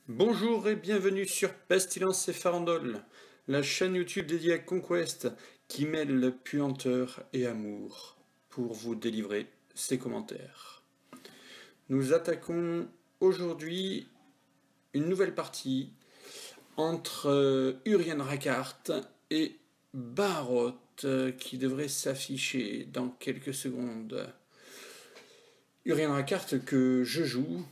Bonjour et bienvenue sur Pestilence et Farandole, la chaîne YouTube dédiée à Conquest qui mêle puanteur et amour pour vous délivrer ses commentaires. Nous attaquons aujourd'hui une nouvelle partie entre Urien Rakart et Barot qui devrait s'afficher dans quelques secondes. Urien Rakart que je joue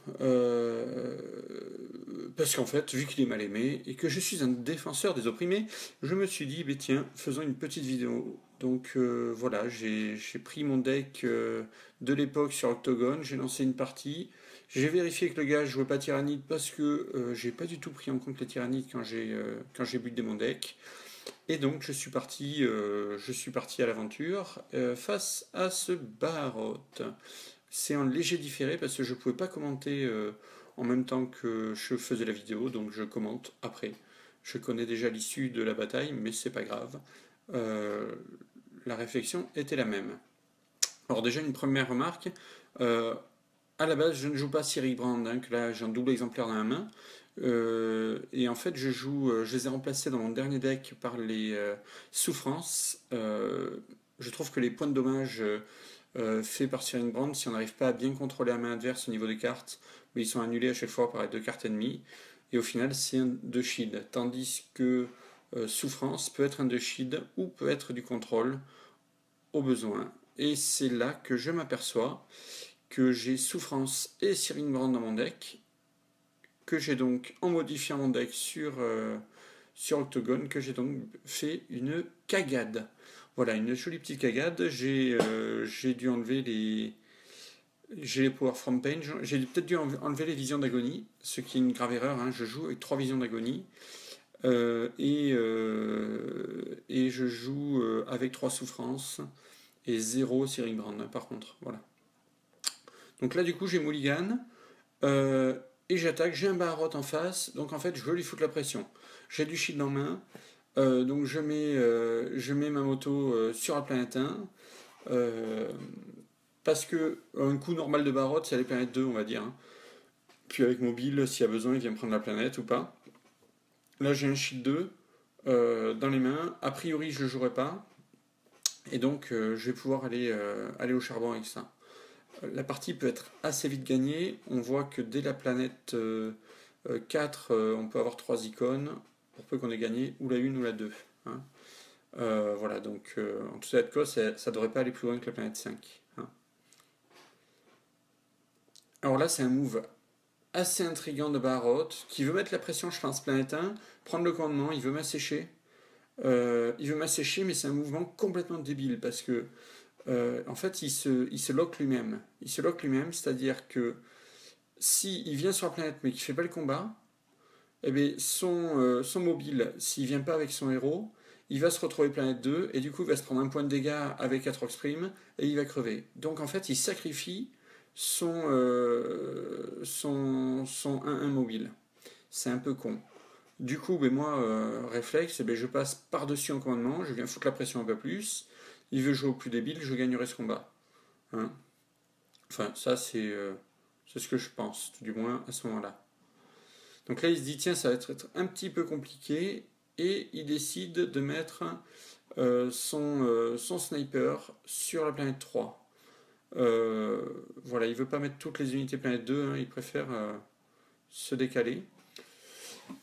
parce qu'en fait, vu qu'il est mal aimé et que je suis un défenseur des opprimés, je me suis dit, tiens, faisons une petite vidéo. Donc voilà, j'ai pris mon deck de l'époque sur Octogone, j'ai lancé une partie, j'ai vérifié que le gars jouait pas tyrannide parce que j'ai pas du tout pris en compte les tyrannides quand j'ai buildé mon deck. Et donc je suis parti à l'aventure face à ce Barot. C'est en léger différé parce que je ne pouvais pas commenter en même temps que je faisais la vidéo, donc je commente après. Je connais déjà l'issue de la bataille, mais c'est pas grave. Euh, la réflexion était la même. Alors déjà une première remarque. À la base, je ne joue pas Cyril Brand, hein, que là j'ai un double exemplaire dans la main. Et en fait, je les ai remplacés dans mon dernier deck par les souffrances. Je trouve que les points de dommage faits par Cyril Brand, si on n'arrive pas à bien contrôler la main adverse au niveau des cartes, mais ils sont annulés à chaque fois par les deux cartes ennemies. Et au final, c'est un de shield. Tandis que souffrance peut être un de shield ou peut être du contrôle au besoin. Et c'est là que je m'aperçois que j'ai souffrance et Cyril Brand dans mon deck, que j'ai donc, en modifiant mon deck sur Octogone, que j'ai donc fait une cagade. Voilà, une jolie petite cagade. J'ai dû enlever les Power from Pain. J'ai peut-être dû enlever les visions d'agonie, ce qui est une grave erreur. Hein. Je joue avec 3 visions d'agonie. Et je joue avec 3 souffrances et 0 Cyril Brand, par contre. Voilà. Donc là, du coup, j'ai Mulligan. Et j'attaque, j'ai un Barot en face, donc en fait je veux lui foutre la pression. J'ai du shield en main, donc je mets ma moto sur la planète 1, parce que un coup normal de Barot c'est la planète 2 on va dire. Hein. Puis avec mobile, s'il y a besoin, il vient prendre la planète ou pas. Là j'ai un shield 2 dans les mains, a priori je ne jouerai pas, et donc je vais pouvoir aller au charbon avec ça. La partie peut être assez vite gagnée. On voit que dès la planète 4, on peut avoir 3 icônes, pour peu qu'on ait gagné ou la 1 ou la 2. Hein. Voilà, donc en tout cas de cause, ça ne devrait pas aller plus loin que la planète 5. Hein. Alors là, c'est un move assez intriguant de Barot, qui veut mettre la pression, je pense, planète 1, prendre le commandement, il veut m'assécher. Mais c'est un mouvement complètement débile, parce que en fait, il se lock lui-même. Il se lock lui-même, c'est-à-dire que s'il vient sur la planète mais qu'il ne fait pas le combat, eh bien, son mobile, s'il ne vient pas avec son héros, il va se retrouver planète 2 et du coup il va se prendre un point de dégâts avec Atrox Prime et il va crever. Donc en fait il sacrifie son 1-1 mobile. C'est un peu con. Du coup, moi, réflexe, je passe par-dessus en commandement, je viens foutre la pression un peu plus. Il veut jouer au plus débile, je gagnerai ce combat. Hein. Enfin, ça c'est ce que je pense, tout du moins à ce moment-là. Donc là, il se dit, tiens, ça va être un petit peu compliqué, et il décide de mettre son sniper sur la planète 3. Voilà, il veut pas mettre toutes les unités planète 2, hein, il préfère se décaler.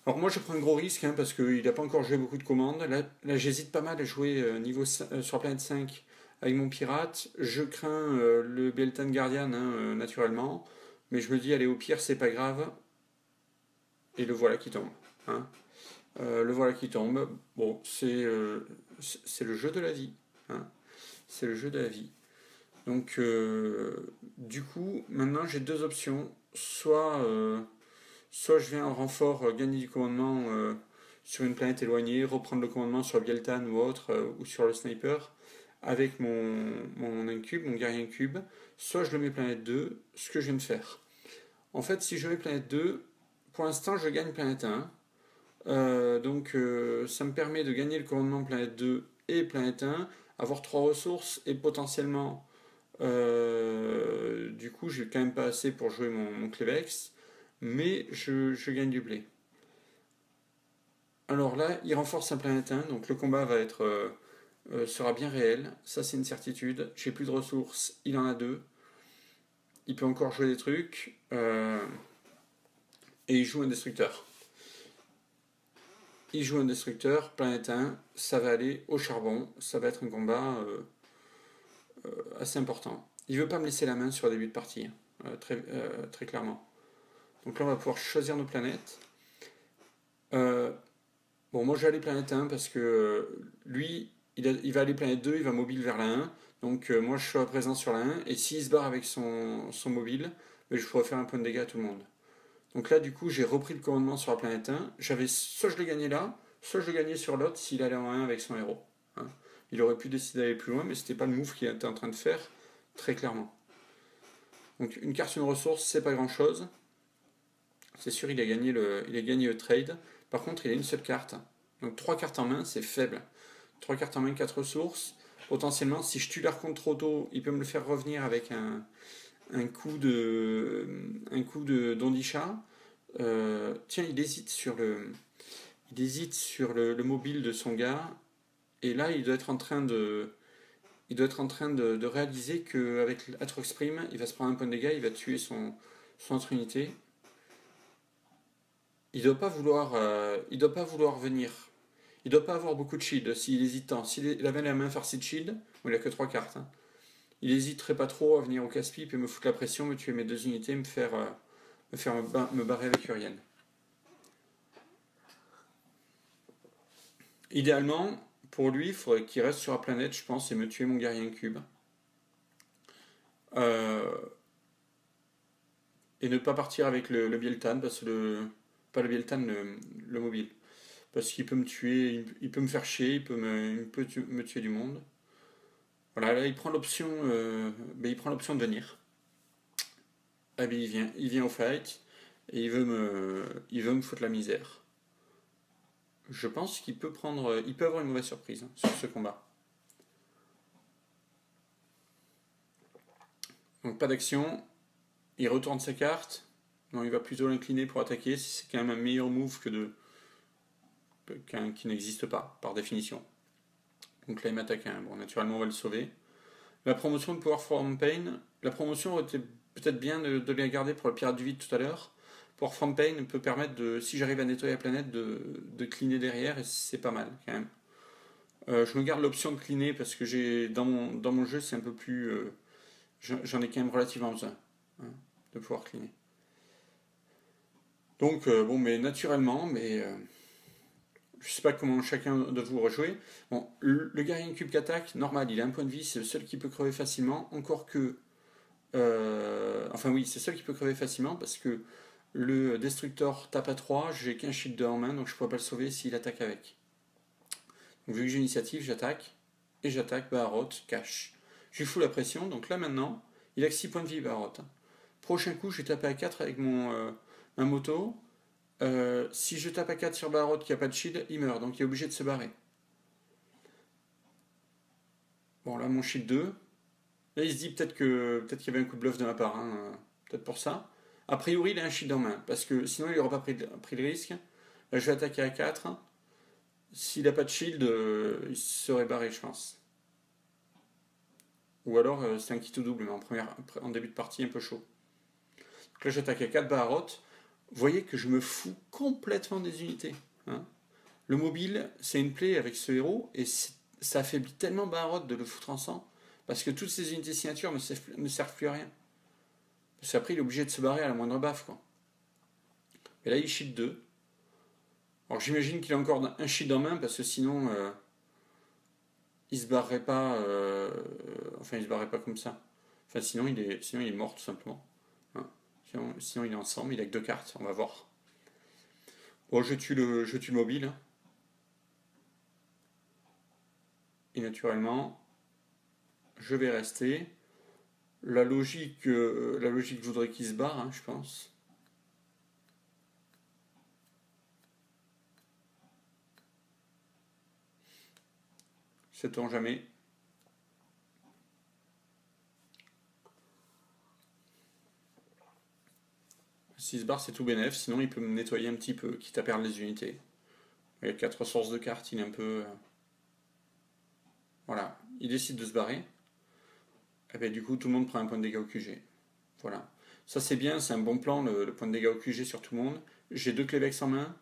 Alors moi je prends un gros risque, hein, parce qu'il n'a pas encore joué beaucoup de commandes. Là j'hésite pas mal à jouer sur la planète 5 avec mon pirate. Je crains le Beltane Guardian, hein, naturellement. Mais je me dis, allez, au pire, c'est pas grave. Et le voilà qui tombe. Hein. Le voilà qui tombe. Bon, c'est le jeu de la vie. Hein. C'est le jeu de la vie. Donc, du coup, maintenant j'ai deux options. Soit je viens en renfort gagner du commandement sur une planète éloignée, reprendre le commandement sur Bieltan ou autre, ou sur le sniper, avec mon incube, mon guerrier incube. Soit je le mets planète 2, ce que je viens de faire. En fait, si je mets planète 2, pour l'instant je gagne planète 1. Donc ça me permet de gagner le commandement planète 2 et planète 1, avoir 3 ressources et potentiellement, du coup j'ai quand même pas assez pour jouer mon Clevex, mais je gagne du blé. Alors là, il renforce sa planète 1, donc le combat sera bien réel, ça c'est une certitude. J'ai plus de ressources, il en a deux, il peut encore jouer des trucs, et il joue un destructeur. Il joue un destructeur, planète 1, ça va aller au charbon, ça va être un combat assez important. Il veut pas me laisser la main sur le début de partie, très clairement. Donc là on va pouvoir choisir nos planètes. Bon, moi je vais aller planète 1 parce que lui, il va aller planète 2, il va mobile vers la 1. Donc moi je serai présent sur la 1. Et s'il se barre avec son mobile, je pourrais faire un point de dégâts à tout le monde. Donc là du coup j'ai repris le commandement sur la planète 1. Soit je l'ai gagné là, soit je le gagnais sur l'autre s'il allait en 1 avec son héros. Hein. Il aurait pu décider d'aller plus loin, mais c'était pas le move qu'il était en train de faire, très clairement. Donc une carte, une ressource, c'est pas grand chose. C'est sûr, il a gagné le trade. Par contre, il a une seule carte. Donc 3 cartes en main, c'est faible. 3 cartes en main, 4 ressources. Potentiellement, si je tue l'archonte trop tôt, il peut me le faire revenir avec un coup de Dondisha. Tiens, il hésite sur le mobile de son gars. Et là, il doit être en train de réaliser qu'avec Atrox Prime, il va se prendre un point de dégâts, il va tuer son autre unité. Il doit pas vouloir venir. Il doit pas avoir beaucoup de shield s'il hésite tant. S'il avait la main farcie de shield, bon, il a que 3 cartes. Hein. Il hésiterait pas trop à venir au casse-pipe et me foutre la pression, me tuer mes 2 unités, me barrer avec Uriel. Idéalement, pour lui, il faudrait qu'il reste sur la planète, je pense, et me tuer mon guerrier incube. Et ne pas partir avec le Bieltan, parce que pas le Bieltan, le mobile. Parce qu'il peut me tuer, il peut me faire chier, il peut me tuer du monde. Voilà, là il prend l'option de venir. Ah ben il vient au fight et il veut me foutre la misère. Je pense qu'il peut avoir une mauvaise surprise hein, sur ce combat. Donc pas d'action, il retourne sa carte. Non, il va plutôt l'incliner pour attaquer. C'est quand même un meilleur move qu'un qui n'existe pas par définition. Donc là il m'attaque un. Bon, naturellement on va le sauver. La promotion de Power from Pain, la promotion aurait été peut-être bien de les garder pour le pirate du vide tout à l'heure. Power from Pain peut permettre si j'arrive à nettoyer la planète, de cleaner derrière et c'est pas mal quand même. Je me garde l'option de cleaner parce que dans mon jeu c'est un peu plus, j'en ai quand même relativement besoin hein, de pouvoir cleaner. Donc bon, mais naturellement, je sais pas comment chacun de vous rejouer. Bon, le guerrier cube qu'attaque, normal, il a un point de vie, c'est le seul qui peut crever facilement. Encore que. Enfin, oui, c'est le seul qui peut crever facilement parce que le destructeur tape à 3, j'ai qu'un shield 2 en main, donc je ne pourrais pas le sauver s'il attaque avec. Donc, vu que j'ai l'initiative, j'attaque. Et j'attaque Baharot, cash. Je lui fous la pression, donc là maintenant, il a que 6 points de vie, Baharot. Prochain coup, je vais taper à 4 avec ma moto. Si je tape à 4 sur Baharot qui n'a pas de shield, il meurt, donc il est obligé de se barrer. Bon, là, mon shield 2. Là, il se dit peut-être qu'il y avait un coup de bluff de ma part, hein, peut-être pour ça. A priori, il a un shield en main, parce que sinon, il n'aurait pas pris le risque. Là, je vais attaquer à 4. S'il n'a pas de shield, il se serait barré, je pense. Ou alors, c'est un kit au double, mais en début de partie, un peu chaud. Donc là, j'attaque à 4 Baharot. Vous voyez que je me fous complètement des unités. Hein. Le mobile, c'est une plaie avec ce héros, et ça affaiblit tellement Baharot de le foutre en sang, parce que toutes ces unités signature ne servent plus à rien. Parce qu'après, il est obligé de se barrer à la moindre baffe, quoi. Et là, il shield 2. Alors, j'imagine qu'il a encore un shield en main, parce que sinon, il se barrerait pas. Enfin, il se barrerait pas comme ça. Enfin, sinon, il est mort, tout simplement. Hein. Sinon, il est ensemble, il a que 2 cartes, on va voir. Bon, je tue le mobile. Et naturellement, je vais rester. La logique voudrait qu'il se barre, hein, je pense. Sait-on jamais. s'il se barre, c'est tout bénef. Sinon, il peut me nettoyer un petit peu, quitte à perdre les unités. Il y a 4 ressources de cartes, il est un peu... voilà. Il décide de se barrer. Et bien, du coup, tout le monde prend un point de dégâts au QG. Voilà. Ça, c'est bien, c'est un bon plan, le point de dégâts au QG sur tout le monde. J'ai 2 Clévex en main.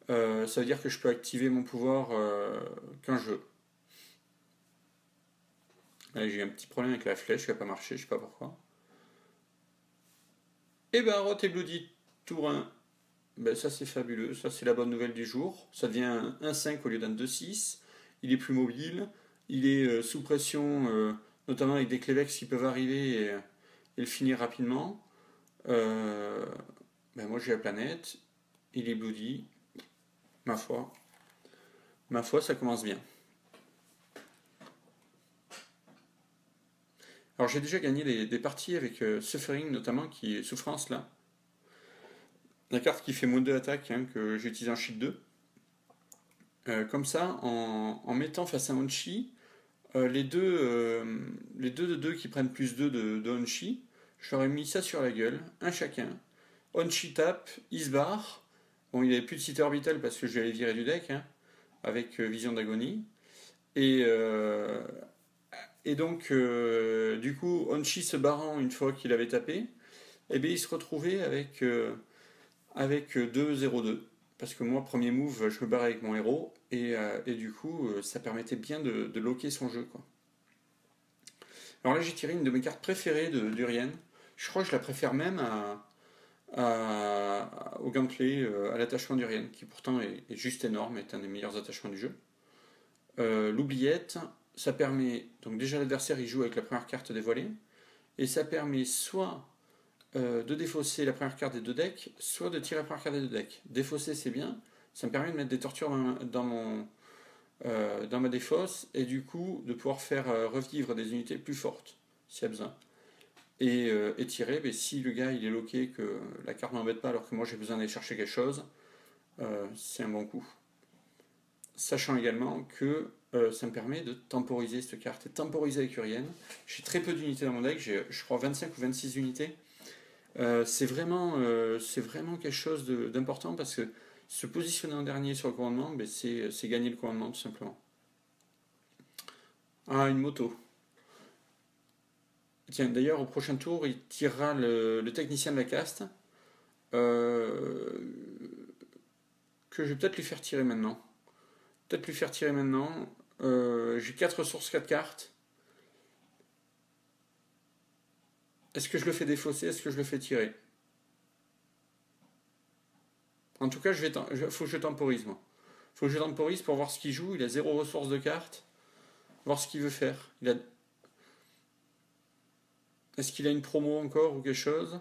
Ça veut dire que je peux activer mon pouvoir quand je veux. Là, j'ai eu un petit problème avec la flèche qui n'a pas marché, je sais pas pourquoi. Et ben, Rot et Bloody, tour 1. Ben, ça, c'est fabuleux. Ça, c'est la bonne nouvelle du jour. Ça devient un 5 au lieu d'un 2-6. Il est plus mobile. Il est sous pression, notamment avec des Clévex qui peuvent arriver et le finir rapidement. Ben, moi, j'ai la planète. Il est Bloody. Ma foi. Ma foi, ça commence bien. Alors j'ai déjà gagné des parties avec Suffering notamment, qui est Souffrance là. La carte qui fait moins de attaque, hein, que j'utilise en Shield 2. Comme ça, en mettant face à Honchi, les deux de 2 qui prennent plus 2 de Honchi, je leur ai mis ça sur la gueule, un chacun. Honchi tape, il se barre. Bon, il n'avait plus de cité orbitale parce que je l'avais viré du deck, hein, avec Vision d'agonie. Et, donc, du coup, Honchi se barrant une fois qu'il avait tapé, et bien il se retrouvait avec 2-0-2. Parce que moi, premier move, je me barre avec mon héros, et du coup, ça permettait bien de locker son jeu, quoi. Alors là, j'ai tiré une de mes cartes préférées d'Urien. Je crois que je la préfère même au gameplay, à l'attachement d'Urien, qui pourtant est juste énorme, est un des meilleurs attachements du jeu. L'oubliette, ça permet, donc déjà l'adversaire il joue avec la première carte dévoilée, et ça permet soit de défausser la première carte des 2 decks, soit de tirer la première carte des 2 decks. Défausser c'est bien, ça me permet de mettre des tortures dans ma défausse, et du coup de pouvoir faire revivre des unités plus fortes, s'il y a besoin. Et tirer, mais si le gars il est loqué, que la carte m'embête pas alors que moi j'ai besoin d'aller chercher quelque chose, c'est un bon coup. Sachant également que ça me permet de temporiser cette carte. Et temporiser avec Urien, j'ai très peu d'unités dans mon deck, j'ai je crois 25 ou 26 unités. C'est vraiment quelque chose d'important parce que se positionner en dernier sur le commandement, ben c'est gagner le commandement tout simplement. Ah, une moto. Tiens, d'ailleurs, au prochain tour, il tirera le technicien de la caste, que je vais peut-être lui faire tirer maintenant. J'ai 4 ressources, 4 cartes. Est-ce que je le fais défausser? Est-ce que je le fais tirer? En tout cas, faut que je temporise, moi. Faut que je temporise pour voir ce qu'il joue. Il a 0 ressources de cartes. Voir ce qu'il veut faire. Est-ce qu'il a une promo encore ou quelque chose?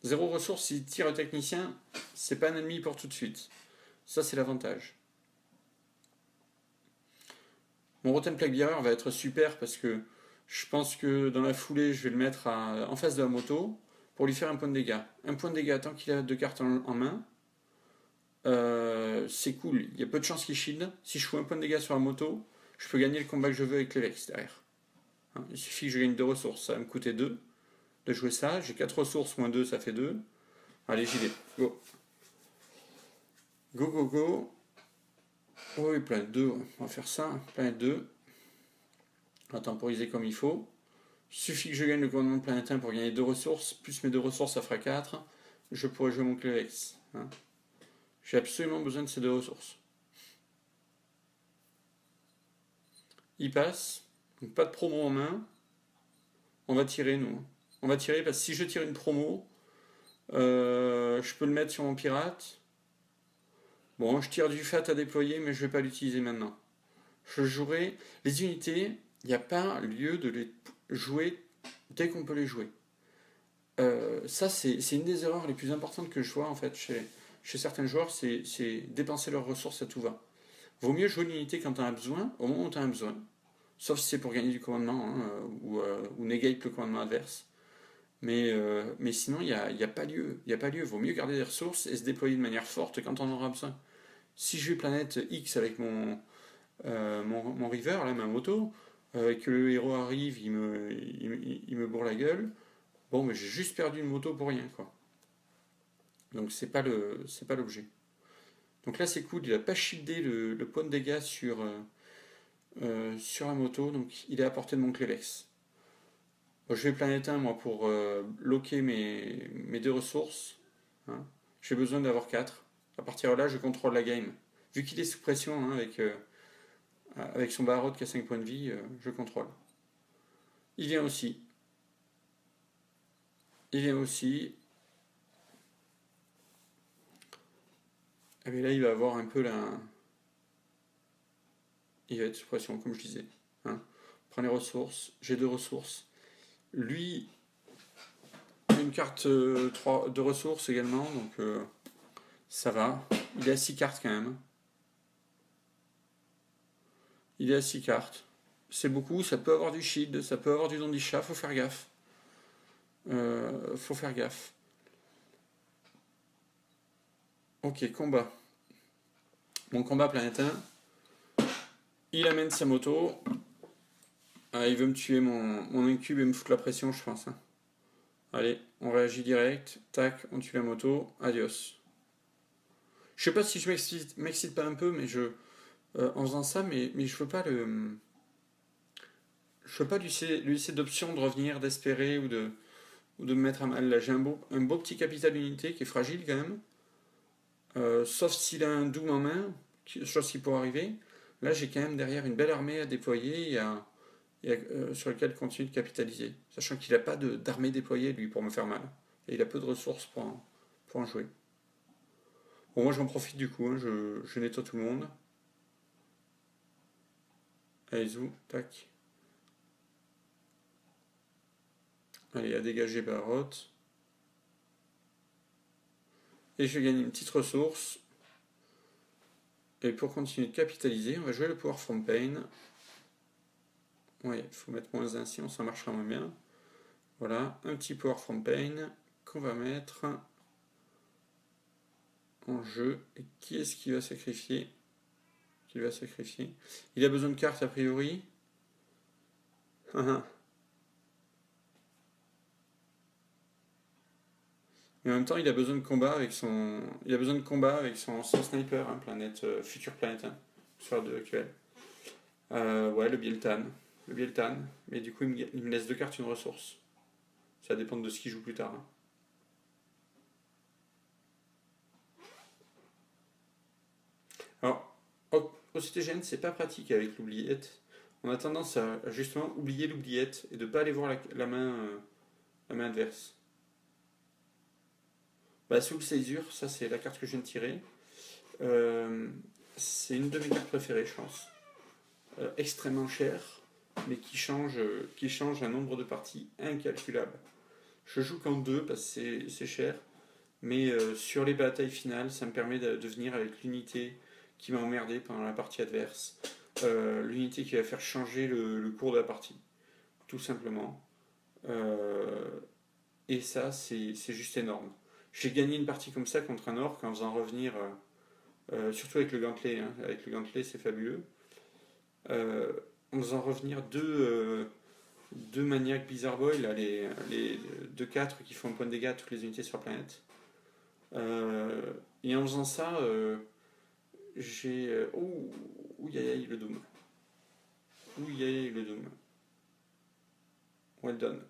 0 ressources, s'il tire le technicien, c'est pas un ennemi pour tout de suite. Ça, c'est l'avantage. Mon Rotten Plague Bearer va être super parce que je pense que dans la foulée, je vais le mettre en face de la moto pour lui faire un point de dégâts. Un point de dégâts tant qu'il a 2 cartes en main. C'est cool. Il y a peu de chances qu'il shield. Si je fous un point de dégâts sur la moto, je peux gagner le combat que je veux avec Clévex derrière. Hein, il suffit que je gagne 2 ressources. Ça va me coûter 2 de jouer ça. J'ai 4 ressources, moins 2, ça fait 2. Allez, j'y vais. Go. Go, go, go. Oui, planète 2, on va faire ça. Planète 2. On va temporiser comme il faut. Il suffit que je gagne le commandement de planète 1 pour gagner 2 ressources. Plus mes 2 ressources, ça fera 4. Je pourrai jouer mon Clévex. Hein. J'ai absolument besoin de ces 2 ressources. Il passe. Donc pas de promo en main. On va tirer, nous. On va tirer parce que si je tire une promo, je peux le mettre sur mon pirate. Bon, je tire du fat à déployer, mais je ne vais pas l'utiliser maintenant. Je jouerai les unités, il n'y a pas lieu de les jouer dès qu'on peut les jouer. Ça, c'est une des erreurs les plus importantes que je vois en fait chez certains joueurs, c'est dépenser leurs ressources à tout va. Vaut mieux jouer l'unité quand tu en as besoin, au moment où tu en as besoin. Sauf si c'est pour gagner du commandement, hein, ou negate le commandement adverse. Mais sinon, il n'y a pas lieu. Il n'y a pas lieu. Vaut mieux garder des ressources et se déployer de manière forte quand on en aura besoin. Si je vais planète X avec mon river, là, ma moto, et que le héros arrive, il me bourre la gueule, bon, mais j'ai juste perdu une moto pour rien, quoi. Donc c'est pas l'objet. Donc là c'est cool, il a pas shieldé le point de dégâts sur la moto, donc il est à portée de mon Clévex. Bon, je vais Planète 1 moi pour loquer mes deux ressources. Hein. J'ai besoin d'avoir 4. À partir de là, je contrôle la game. Vu qu'il est sous pression hein, avec son Barot qui a 5 points de vie, je contrôle. Il vient aussi. Il vient aussi. Et bien là, il va avoir un peu la. Il va être sous pression, comme je disais. Hein. Prends les ressources. J'ai 2 ressources. Lui, une carte de ressources également, donc ça va. Il est à 6 cartes quand même. Il est à 6 cartes. C'est beaucoup, ça peut avoir du shield, ça peut avoir du don d'Isha, faut faire gaffe. Faut faire gaffe. Ok, combat. Mon combat Planète 1. Il amène sa moto. Ah, il veut me tuer mon incube et me foutre la pression, je pense. Hein. Allez, on réagit direct. Tac, on tue la moto. Adios. Je sais pas si je m'excite pas un peu, mais en faisant ça, mais je veux pas je veux pas lui laisser d'option de revenir, d'espérer ou de me mettre à mal. Là, j'ai un beau petit capital d'unité qui est fragile quand même. Sauf s'il a un Doom en main, chose qui pourrait arriver. Là, j'ai quand même derrière une belle armée à déployer sur laquelle continuer de capitaliser. Sachant qu'il n'a pas d'armée déployée, lui, pour me faire mal. Et il a peu de ressources pour en jouer. Bon, moi, j'en profite du coup. Hein, je nettoie tout le monde. Allez, zou, tac. Allez, à dégager Barot. Et je gagne une petite ressource. Et pour continuer de capitaliser, on va jouer le Power from Pain. Oui, il faut mettre -1 sinon ça marchera moins bien. Voilà, un petit Power from Pain qu'on va mettre en jeu. Et qui est-ce qui va sacrifier? Il a besoin de cartes a priori. Mais en même temps, il a besoin de combat avec son sniper, hein, future planète, hein, sur la 2 actuelle. Ouais, le Bieltan. Mais du coup, il me laisse 2 cartes, une ressource. Ça dépend de ce qu'il joue plus tard. Hein. Alors, OCTGN, c'est pas pratique avec l'oubliette. On a tendance à justement oublier l'oubliette et de pas aller voir la main adverse. Bah, Soul Caesur, ça c'est la carte que je viens de tirer. C'est une de mes cartes préférées, je pense. Extrêmement chère, mais qui change un nombre de parties incalculable. Je joue qu'en 2 parce que c'est cher, mais sur les batailles finales, ça me permet de venir avec l'unité qui m'a emmerdé pendant la partie adverse. L'unité qui va faire changer le cours de la partie, tout simplement. Et ça, c'est juste énorme. J'ai gagné une partie comme ça contre un orc en faisant revenir, surtout avec le gantelet, hein. Avec le gantelet c'est fabuleux, en faisant revenir deux maniaques Bizarre Boy, là, les 2-4 qui font un point de dégâts à toutes les unités sur la planète. Et en faisant ça, j'ai. Ouh, le Doom. Le Doom. Well done.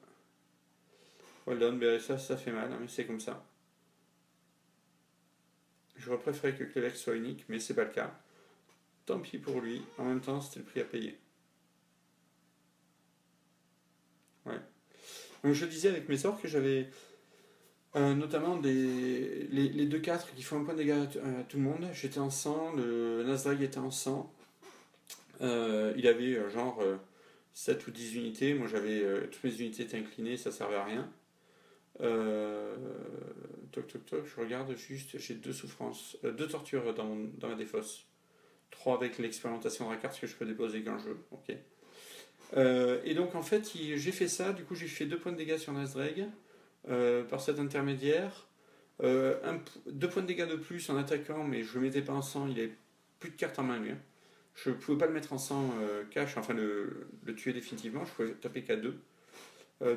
Well done, ben ça fait mal, hein, mais c'est comme ça. J'aurais préféré que Clévex soit unique, mais c'est pas le cas. Tant pis pour lui, en même temps c'était le prix à payer. Ouais. Donc je disais avec mes sorts que j'avais notamment les 2-4 qui font un point de dégâts à tout le monde. J'étais en 100, le Nasdrag était en 100. Il avait 7 ou 10 unités. Moi j'avais toutes mes unités étaient inclinées, ça servait à rien. Toc, je regarde juste, j'ai 2 souffrances, 2 tortures dans ma défausse. 3 avec l'expérimentation de la carte que je peux déposer qu'un jeu. Ok. Et donc en fait, j'ai fait ça, du coup j'ai fait 2 points de dégâts sur Nasdrag par cet intermédiaire. 2 points de dégâts de plus en attaquant, mais je ne le mettais pas en sang, il avait plus de cartes en main lui. Hein. Je ne pouvais pas le mettre en 100 cash, enfin le tuer définitivement, je pouvais taper qu'à 2.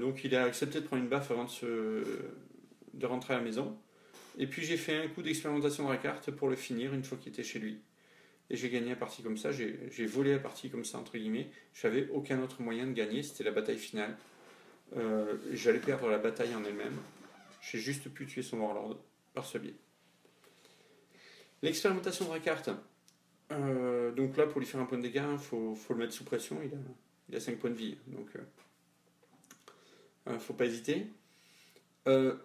Donc il a accepté de prendre une baffe avant de rentrer à la maison. Et puis j'ai fait un coup d'expérimentation de la carte pour le finir une fois qu'il était chez lui. Et j'ai gagné la partie comme ça, j'ai volé la partie comme ça, entre guillemets. J'avais aucun autre moyen de gagner, c'était la bataille finale. J'allais perdre la bataille en elle-même. J'ai juste pu tuer son warlord par ce biais. L'expérimentation de la carte. Donc là, pour lui faire un point de dégâts, il faut le mettre sous pression. Il a 5 points de vie. Donc, faut pas hésiter.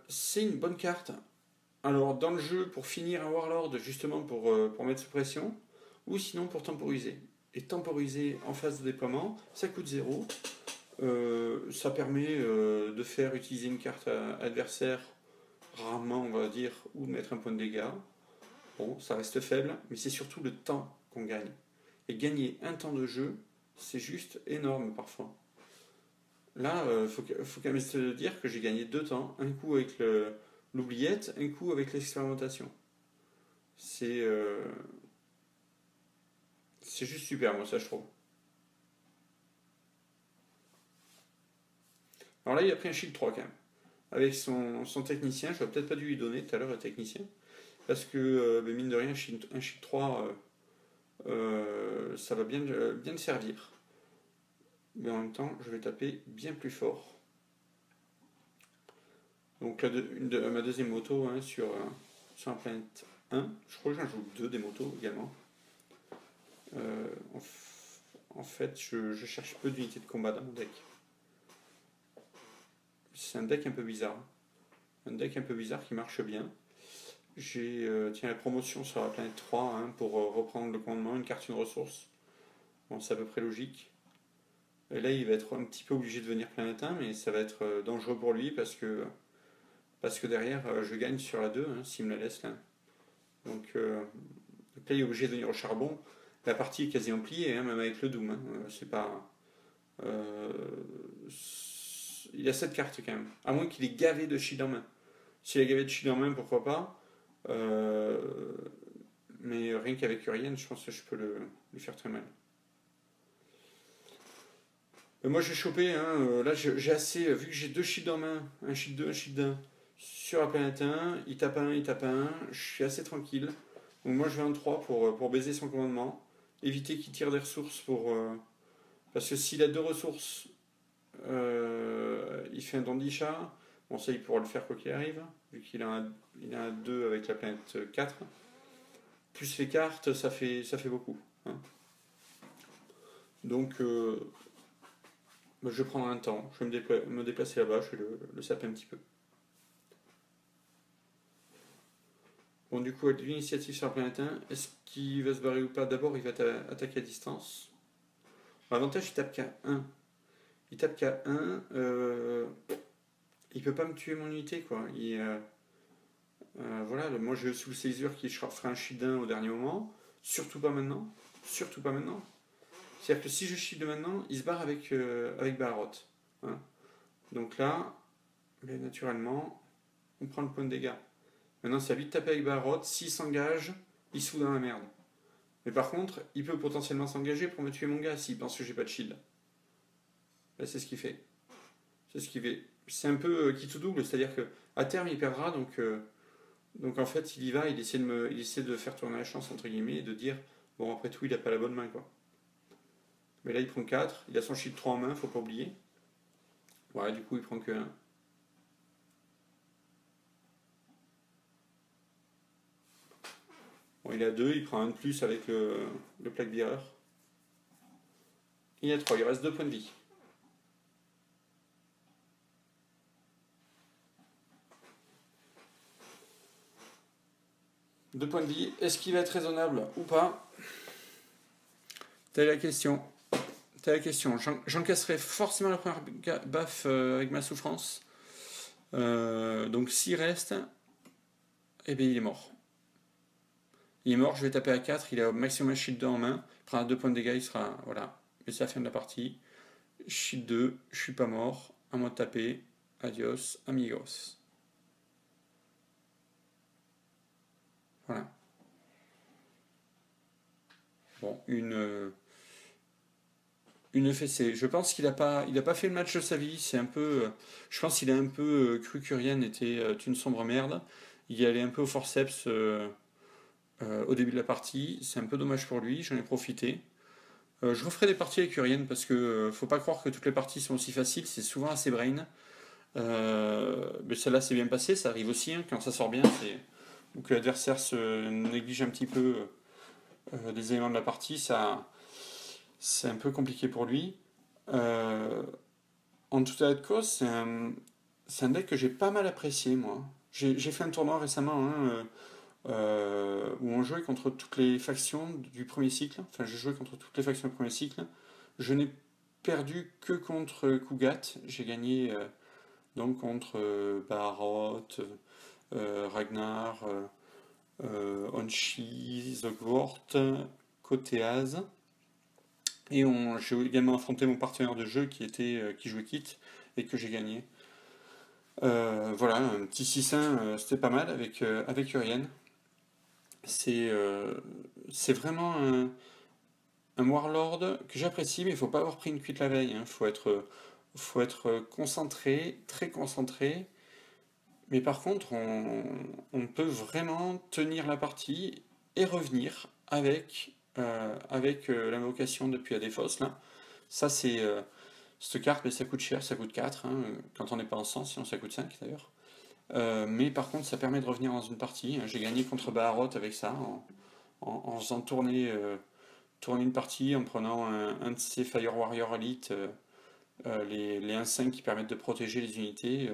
C'est une bonne carte. Alors, dans le jeu, pour finir un warlord, justement pour mettre sous pression, ou sinon pour temporiser. Et temporiser en phase de déploiement, ça coûte 0. Ça permet de faire utiliser une carte adversaire rarement, on va dire, ou de mettre un point de dégâts. Bon, ça reste faible, mais c'est surtout le temps qu'on gagne. Et gagner un temps de jeu, c'est juste énorme parfois. Là, faut quand même se dire que j'ai gagné 2 temps, un coup avec l'oubliette, un coup avec l'expérimentation. C'est juste super, moi, ça, je trouve. Alors là, il a pris un shield 3 quand même. Avec son technicien, j'aurais peut-être pas dû lui donner tout à l'heure le technicien. Parce que, mine de rien, un shield 3, ça va bien le servir. Mais en même temps, je vais taper bien plus fort. Donc là, ma deuxième moto hein, sur la planète 1. Je crois que j'en joue 2 des motos également. En fait, je cherche peu d'unités de combat dans mon deck. C'est un deck un peu bizarre. Un deck un peu bizarre qui marche bien. J'ai la promotion sur la planète 3 hein, pour reprendre le commandement, une carte, une ressource. Bon, c'est à peu près logique. Et là, il va être un petit peu obligé de venir planète 1, mais ça va être dangereux pour lui parce que derrière, je gagne sur la 2, hein, s'il me la laisse là. Donc là, il est obligé de venir au charbon. La partie est quasiment pliée, hein, même avec le Doom. Hein. C'est pas. Il a 7 cartes quand même. À moins qu'il ait gavé de shield en main. S'il a gavé de shield en main, pourquoi pas. Mais rien qu'avec Uriel, je pense que je peux lui faire très mal. Moi, je vais choper. Hein, là, j'ai assez. Vu que j'ai 2 shields en main, un shield 2, un shield 1, sur la planète 1, il tape un, il tape un. Je suis assez tranquille. Donc, moi, je vais en 3 pour baiser son commandement. Éviter qu'il tire des ressources parce que s'il a 2 ressources, il fait un dandisha. Bon, ça, il pourra le faire quoi qu'il arrive, vu qu'il a un 2 avec la planète 4. Plus les cartes, ça fait beaucoup. Hein. Donc, je vais prendre un temps. Je vais me déplacer là-bas, je vais le saper un petit peu. Bon, du coup, l'initiative sur la planète 1, est-ce qu'il va se barrer ou pas? D'abord, il va attaquer à distance. L'avantage, il tape qu'à 1. Il tape qu'à 1. Il peut pas me tuer mon unité, quoi. Voilà, moi je sous le Césure qui fera un shield 1 au dernier moment. Surtout pas maintenant. Surtout pas maintenant. C'est-à-dire que si je shield maintenant, il se barre avec Barrot. Hein. Donc là, naturellement, on prend le point de dégâts. Maintenant, c'est à lui de taper avec Barrot. S'il s'engage, il se fout dans la merde. Mais par contre, il peut potentiellement s'engager pour me tuer mon gars s'il pense que j'ai pas de shield. Là, c'est ce qu'il fait. C'est ce qu'il fait. C'est un peu qui tout double, c'est-à-dire que à terme, il perdra, donc en fait, il y va, il essaie de faire tourner la chance, entre guillemets, et de dire, bon, après tout, il n'a pas la bonne main, quoi. Mais là, il prend 4, il a son shield 3 en main, faut pas oublier. Voilà, du coup, il prend que 1. Bon, il a 2, il prend un de plus avec le plaque vireur. Il a 3, il reste 2 points de vie. Deux points de vie, est-ce qu'il va être raisonnable ou pas? Telle la question. J'encaisserai forcément la première baffe avec ma souffrance. Donc s'il reste, eh bien il est mort. Il est mort, je vais taper à 4, il a au maximum un shield 2 en main, il prendra 2 points de dégâts, il sera. Voilà. Mais c'est la fin de la partie. Shield 2, je suis pas mort, à moi de taper. Adios, amigos. Voilà. Bon, une fessée. Je pense qu'il a pas fait le match de sa vie. C'est un peu, je pense qu'il a un peu cru qu'Uriane était une sombre merde. Il y allait un peu au forceps au début de la partie. C'est un peu dommage pour lui. J'en ai profité. Je referai des parties avec Uriane parce que faut pas croire que toutes les parties sont aussi faciles. C'est souvent assez brain. Mais celle-là s'est bien passée. Ça arrive aussi hein, quand ça sort bien. Ou que l'adversaire se néglige un petit peu des éléments de la partie. Ça, c'est un peu compliqué pour lui. Euh, En tout état de cause, c'est un deck que j'ai pas mal apprécié, moi. J'ai fait un tournoi récemment hein, où on jouait contre toutes les factions du premier cycle. Enfin, j'ai joué contre toutes les factions du premier cycle. Je n'ai perdu que contre Kugat. J'ai gagné donc contre Baroth, Ragnar, Onshi, Zogwort, Koteaz. Et j'ai également affronté mon partenaire de jeu qui jouait Kit et que j'ai gagné. Voilà, un petit 6-1, c'était pas mal avec Uriel. C'est euh, c'est vraiment un Warlord que j'apprécie, mais il faut pas avoir pris une cuite la veille. Hein. Faut être concentré, très concentré. Mais par contre, on peut vraiment tenir la partie et revenir avec l'invocation depuis Adéphos, là. Ça, cette carte, mais ça coûte cher, ça coûte 4 hein, quand on n'est pas en 100, sinon ça coûte 5 d'ailleurs. Mais par contre, ça permet de revenir dans une partie. J'ai gagné contre Baharot avec ça, en faisant tourner une partie, en prenant un de ces Fire Warrior Elite, les 1-5 qui permettent de protéger les unités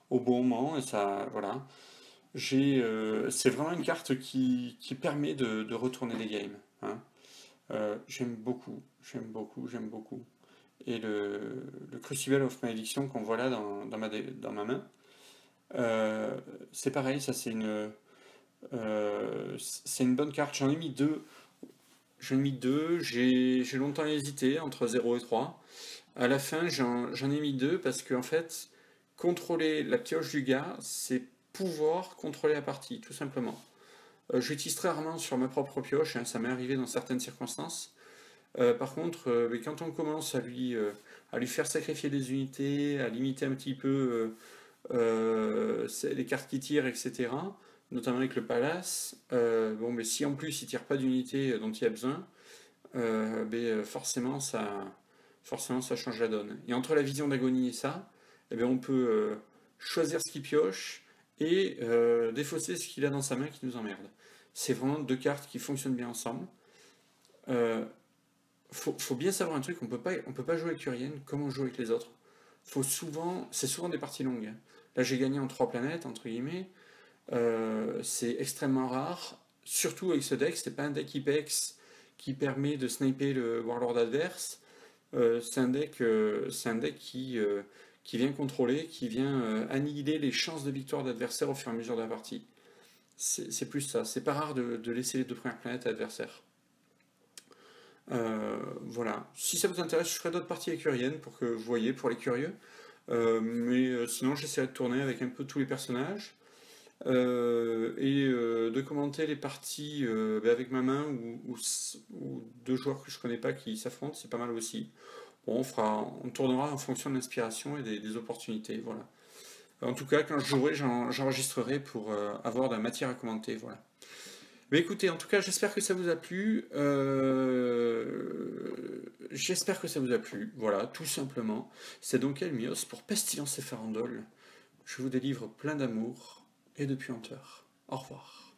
au bon moment. Et ça, voilà. C'est vraiment une carte qui permet de retourner les games. Hein. J'aime beaucoup, j'aime beaucoup, j'aime beaucoup. Et le Crucible of Malediction qu'on voit là dans ma main, euh, c'est pareil, ça c'est une bonne carte. J'en ai mis deux. J'en ai mis deux. J'ai longtemps hésité entre 0 et 3. À la fin, j'en ai mis deux parce que en fait, contrôler la pioche du gars, c'est pouvoir contrôler la partie, tout simplement. J'utilise très rarement sur ma propre pioche, hein, ça m'est arrivé dans certaines circonstances. Par contre, mais quand on commence à lui faire sacrifier des unités, à limiter un petit peu les cartes qui tirent, etc., notamment avec le palace, bon, mais si en plus il tire pas d'unités dont il a besoin, forcément ça change la donne. Et entre la vision d'agonie et ça, eh bien, on peut choisir ce qu'il pioche et défausser ce qu'il a dans sa main qui nous emmerde. C'est vraiment deux cartes qui fonctionnent bien ensemble. Euh, faut bien savoir un truc, on peut pas jouer avec Uriel comme on joue avec les autres. C'est souvent des parties longues. Hein. Là, j'ai gagné en 3 planètes, entre guillemets. C'est extrêmement rare, surtout avec ce deck. C'est pas un deck Ipex qui permet de sniper le Warlord adverse. C'est un deck qui vient contrôler, qui vient annihiler les chances de victoire d'adversaire au fur et à mesure de la partie. C'est plus ça. C'est pas rare de laisser les 2 premières planètes à l'adversaire. Voilà. Si ça vous intéresse, je ferai d'autres parties avec Uriel pour que vous voyez, pour les curieux. Mais sinon, j'essaierai de tourner avec un peu tous les personnages et de commenter les parties avec ma main ou deux joueurs que je connais pas qui s'affrontent, c'est pas mal aussi. Bon, on tournera en fonction de l'inspiration et des opportunités, voilà. En tout cas, quand je jouerai, j'enregistrerai pour avoir de la matière à commenter, voilà. Mais écoutez, en tout cas, j'espère que ça vous a plu. J'espère que ça vous a plu. Voilà, tout simplement. C'est donc Elmios pour Pestilence et Farandole. Je vous délivre plein d'amour et de puanteur. Au revoir.